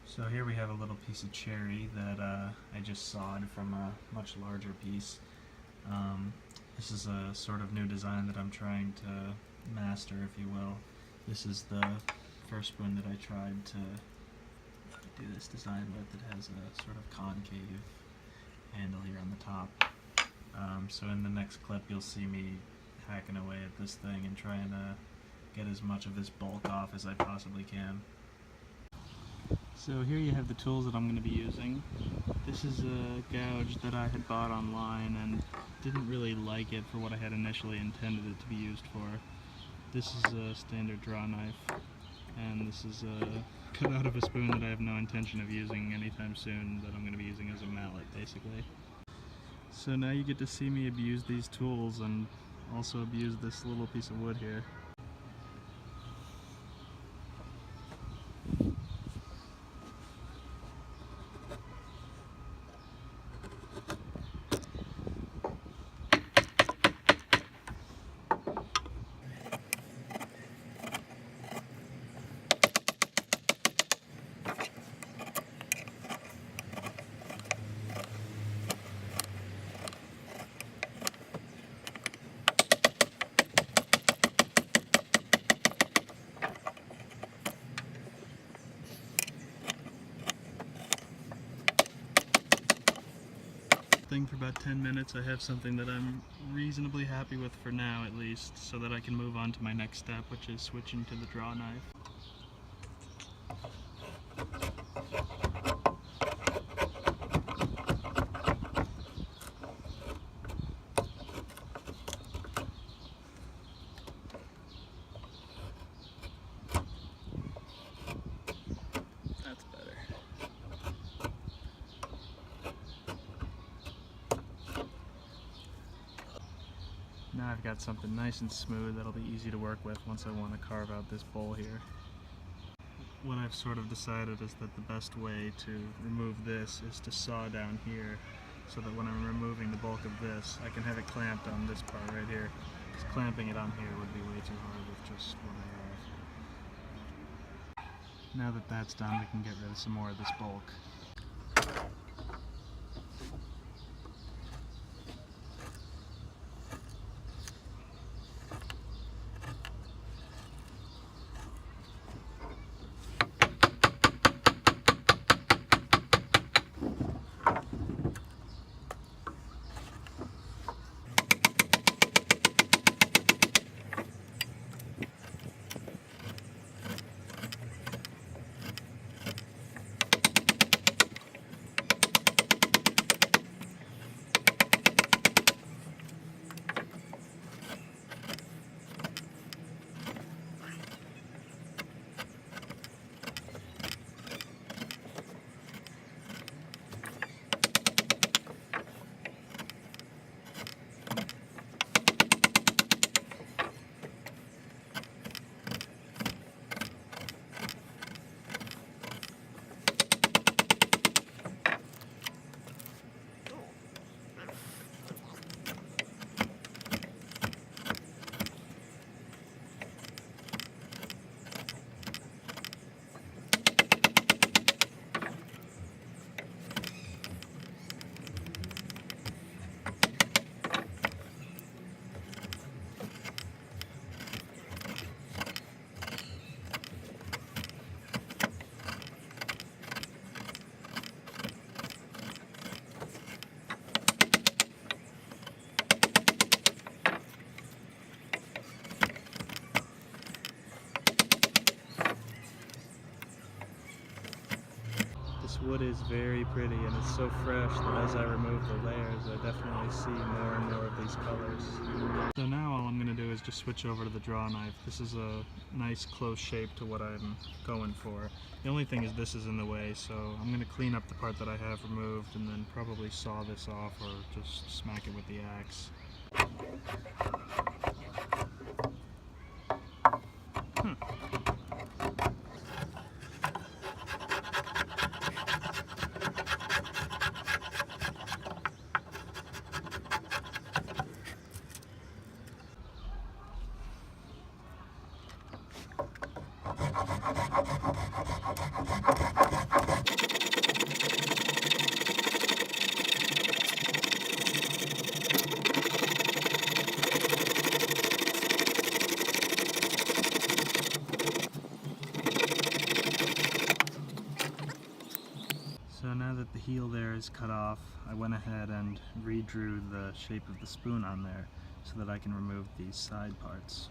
So here we have a little piece of cherry that I just sawed from a much larger piece. This is a sort of new design that I'm trying to master, if you will. This is the first spoon that I tried to do this design with. It has a sort of concave handle here on the top. So in the next clip you'll see me hacking away at this thing and trying to get as much of this bulk off as I possibly can. So here you have the tools that I'm going to be using. This is a gouge that I had bought online and didn't really like it for what I had initially intended it to be used for. This is a standard draw knife, and this is cut out of a spoon that I have no intention of using anytime soon, that I'm going to be using as a mallet basically. So now you get to see me abuse these tools and also abuse this little piece of wood here. Thing for about 10 minutes. I have something that I'm reasonably happy with for now, at least, so that I can move on to my next step, which is switching to the draw knife. That's better. Now I've got something nice and smooth that'll be easy to work with once I want to carve out this bowl here. What I've sort of decided is that the best way to remove this is to saw down here, so that when I'm removing the bulk of this, I can have it clamped on this part right here. Because clamping it on here would be way too hard with just what I have. Now that that's done, we can get rid of some more of this bulk. This wood is very pretty and it's so fresh that as I remove the layers I definitely see more and more of these colors. So now all I'm going to do is just switch over to the draw knife. This is a nice close shape to what I'm going for. The only thing is this is in the way, so I'm going to clean up the part that I have removed and then probably saw this off or just smack it with the axe. that the heel there is cut off, I went ahead and redrew the shape of the spoon on there so that I can remove these side parts.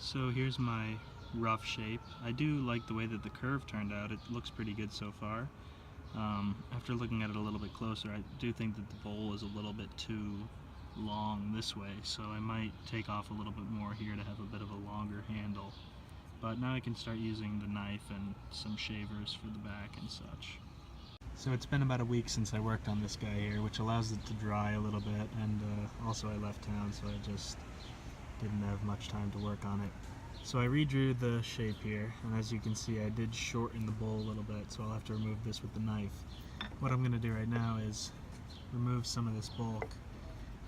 So here's my rough shape. I do like the way that the curve turned out. It looks pretty good so far. After looking at it a little bit closer, I do think that the bowl is a little bit too long this way, so I might take off a little bit more here to have a bit of a longer handle. But now I can start using the knife and some shavers for the back and such. So it's been about a week since I worked on this guy here, which allows it to dry a little bit, and also I left town, so I just didn't have much time to work on it. So I redrew the shape here, and as you can see I did shorten the bowl a little bit, so I'll have to remove this with the knife. What I'm going to do right now is remove some of this bulk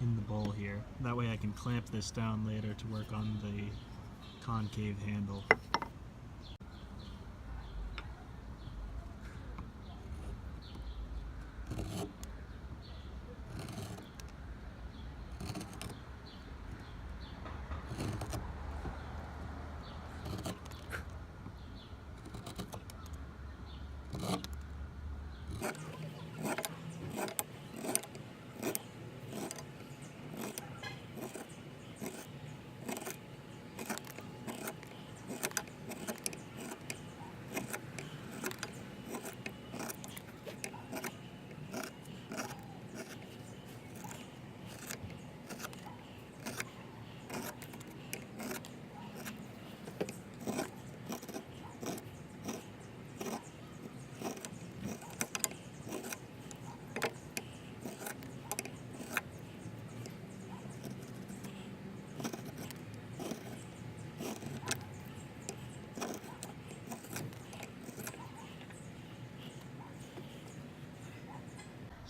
in the bowl here. That way I can clamp this down later to work on the concave handle.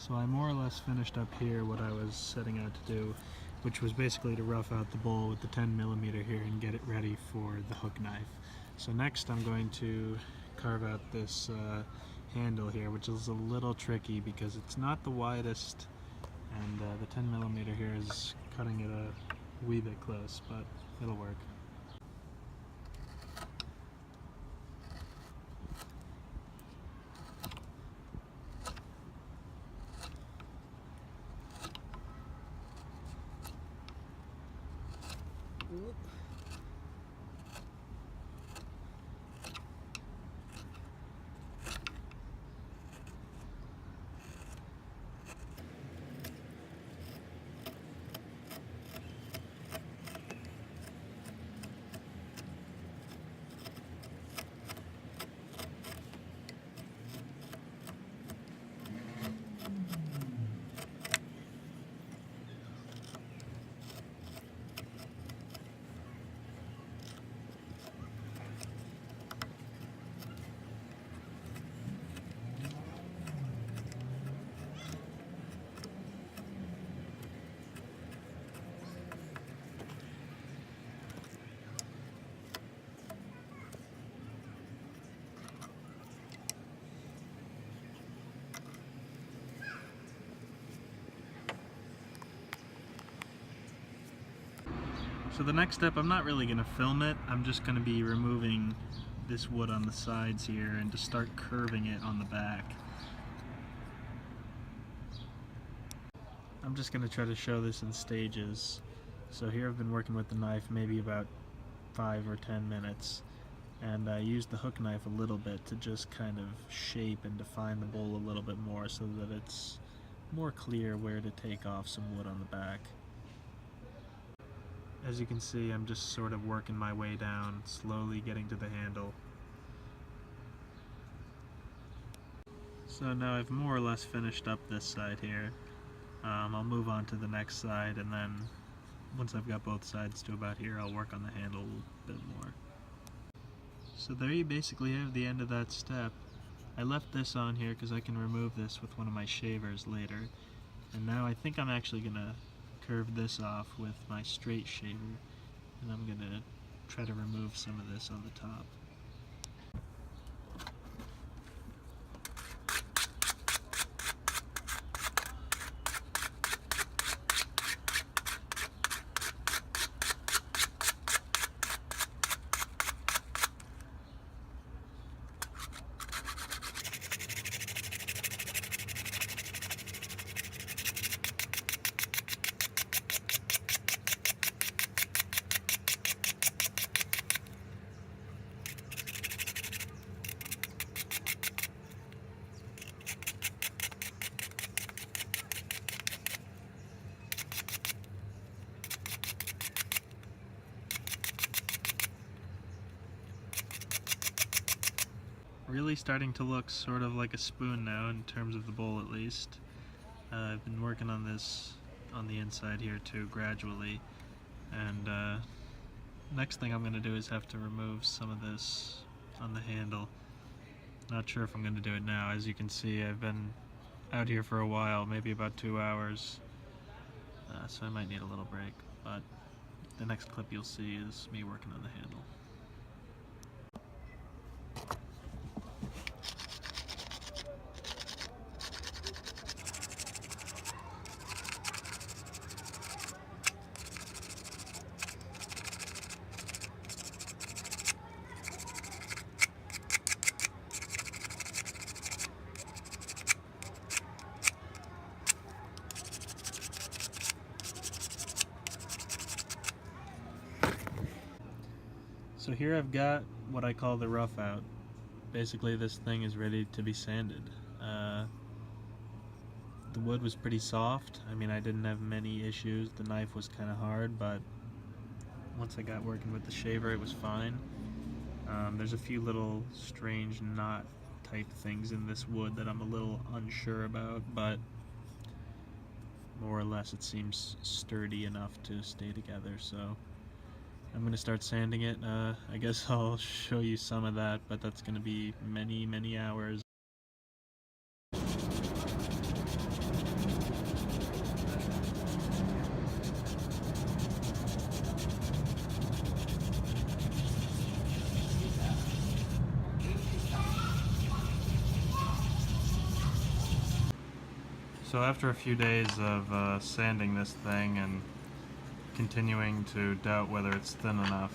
So I more or less finished up here what I was setting out to do, which was basically to rough out the bowl with the 10mm here and get it ready for the hook knife. So next I'm going to carve out this handle here, which is a little tricky because it's not the widest, and the 10mm here is cutting it a wee bit close, but it'll work. So the next step, I'm not really going to film it, I'm just going to be removing this wood on the sides here and to start curving it on the back. I'm just going to try to show this in stages. So here I've been working with the knife maybe about 5 or 10 minutes, and I used the hook knife a little bit to just kind of shape and define the bowl a little bit more so that it's more clear where to take off some wood on the back. As you can see, I'm just sort of working my way down, slowly getting to the handle. So now I've more or less finished up this side here. I'll move on to the next side, and then once I've got both sides to about here, I'll work on the handle a bit more. So there you basically have the end of that step. I left this on here because I can remove this with one of my shavers later. And now I think I'm actually going to curve this off with my straight shaver, and I'm going to try to remove some of this on the top. Really starting to look sort of like a spoon now, in terms of the bowl at least. I've been working on this on the inside here too, gradually, and next thing I'm going to do is have to remove some of this on the handle. Not sure if I'm going to do it now. As you can see, I've been out here for a while, maybe about 2 hours, so I might need a little break, but the next clip you'll see is me working on the handle. So here I've got what I call the rough out. Basically this thing is ready to be sanded. The wood was pretty soft. I mean, I didn't have many issues. The knife was kind of hard, but once I got working with the shaver it was fine. There's a few little strange knot type things in this wood that I'm a little unsure about, but more or less it seems sturdy enough to stay together, so I'm going to start sanding it. I guess I'll show you some of that, but that's going to be many, many hours. So after a few days of sanding this thing and continuing to doubt whether it's thin enough,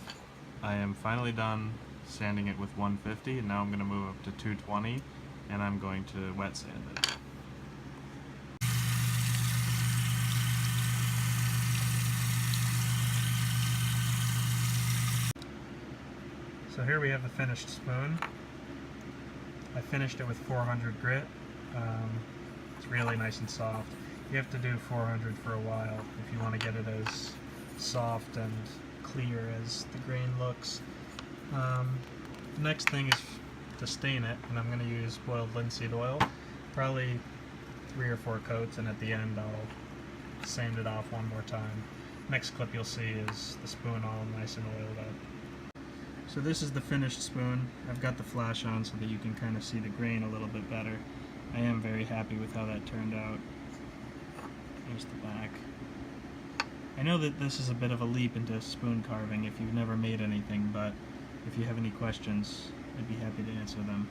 I am finally done sanding it with 150, and now I'm going to move up to 220, and I'm going to wet sand it. So here we have the finished spoon. I finished it with 400 grit. It's really nice and soft. You have to do 400 for a while if you want to get it as soft and clear as the grain looks. The next thing is to stain it, and I'm going to use boiled linseed oil, probably 3 or 4 coats, and at the end I'll sand it off one more time. Next clip you'll see is the spoon all nice and oiled up. So this is the finished spoon. I've got the flash on so that you can kind of see the grain a little bit better. I am very happy with how that turned out. Here's the back. I know that this is a bit of a leap into spoon carving if you've never made anything, but if you have any questions, I'd be happy to answer them.